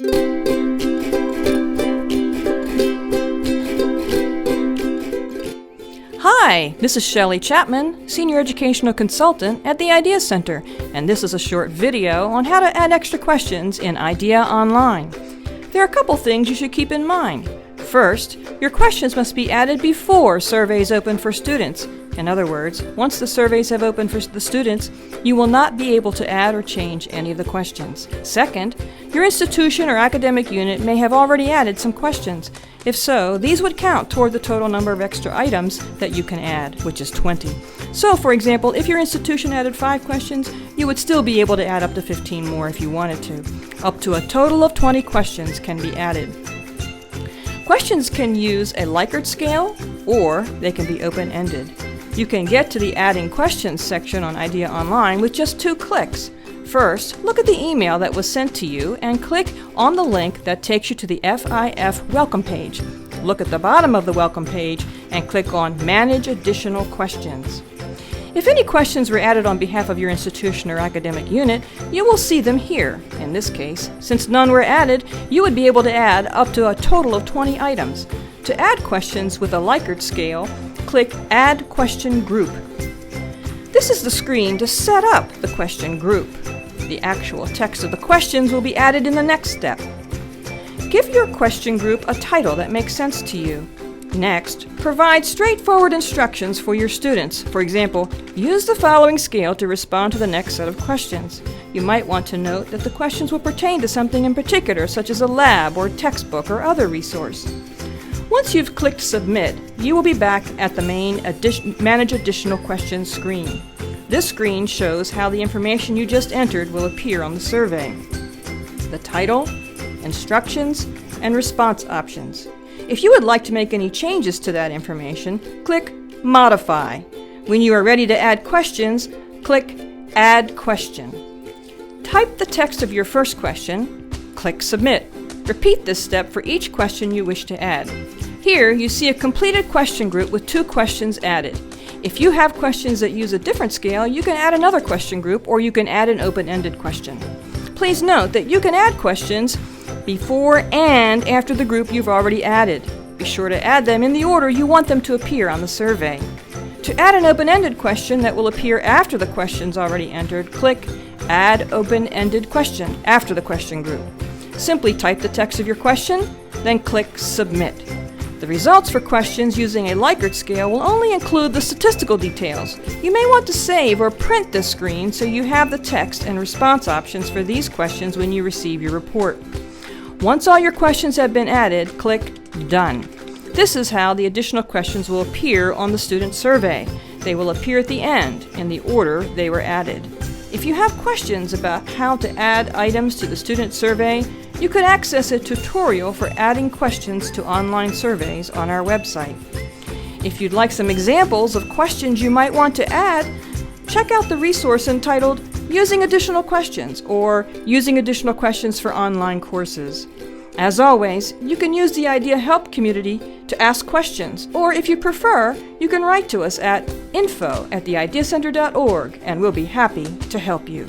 Hi, this is Shelley Chapman, Senior Educational Consultant at the Idea Center, and this is a short video on how to add extra questions in Idea Online. There are a couple things you should keep in mind. First, your questions must be added before surveys open for students. In other words, once the surveys have opened for the students, you will not be able to add or change any of the questions. Second, your institution or academic unit may have already added some questions. If so, these would count toward the total number of extra items that you can add, which is 20. So, for example, if your institution added 5 questions, you would still be able to add up to 15 more if you wanted to. Up to a total of 20 questions can be added. Questions can use a Likert scale, or they can be open-ended. You can get to the Adding Questions section on Idea Online with just 2 clicks. First, look at the email that was sent to you and click on the link that takes you to the FIF welcome page. Look at the bottom of the welcome page and click on Manage Additional Questions. If any questions were added on behalf of your institution or academic unit, you will see them here. In this case, since none were added, you would be able to add up to a total of 20 items. To add questions with a Likert scale, click Add Question Group. This is the screen to set up the question group. The actual text of the questions will be added in the next step. Give your question group a title that makes sense to you. Next, provide straightforward instructions for your students. For example, use the following scale to respond to the next set of questions. You might want to note that the questions will pertain to something in particular, such as a lab or textbook or other resource. Once you've clicked Submit, you will be back at the main Manage Additional Questions screen. This screen shows how the information you just entered will appear on the survey. The title, instructions, and response options. If you would like to make any changes to that information, click Modify. When you are ready to add questions, click Add Question. Type the text of your first question, click Submit. Repeat this step for each question you wish to add. Here you see a completed question group with 2 questions added. If you have questions that use a different scale, you can add another question group, or you can add an open-ended question. Please note that you can add questions before and after the group you've already added. Be sure to add them in the order you want them to appear on the survey. To add an open-ended question that will appear after the questions already entered, click Add Open-Ended Question after the question group. Simply type the text of your question, then click Submit. The results for questions using a Likert scale will only include the statistical details. You may want to save or print this screen so you have the text and response options for these questions when you receive your report. Once all your questions have been added, click Done. This is how the additional questions will appear on the student survey. They will appear at the end in the order they were added. If you have questions about how to add items to the student survey, you could access a tutorial for adding questions to online surveys on our website. If you'd like some examples of questions you might want to add, check out the resource entitled Using Additional Questions or Using Additional Questions for Online Courses. As always, you can use the Idea Help community to ask questions, or if you prefer, you can write to us at info@theideacenter.org and we'll be happy to help you.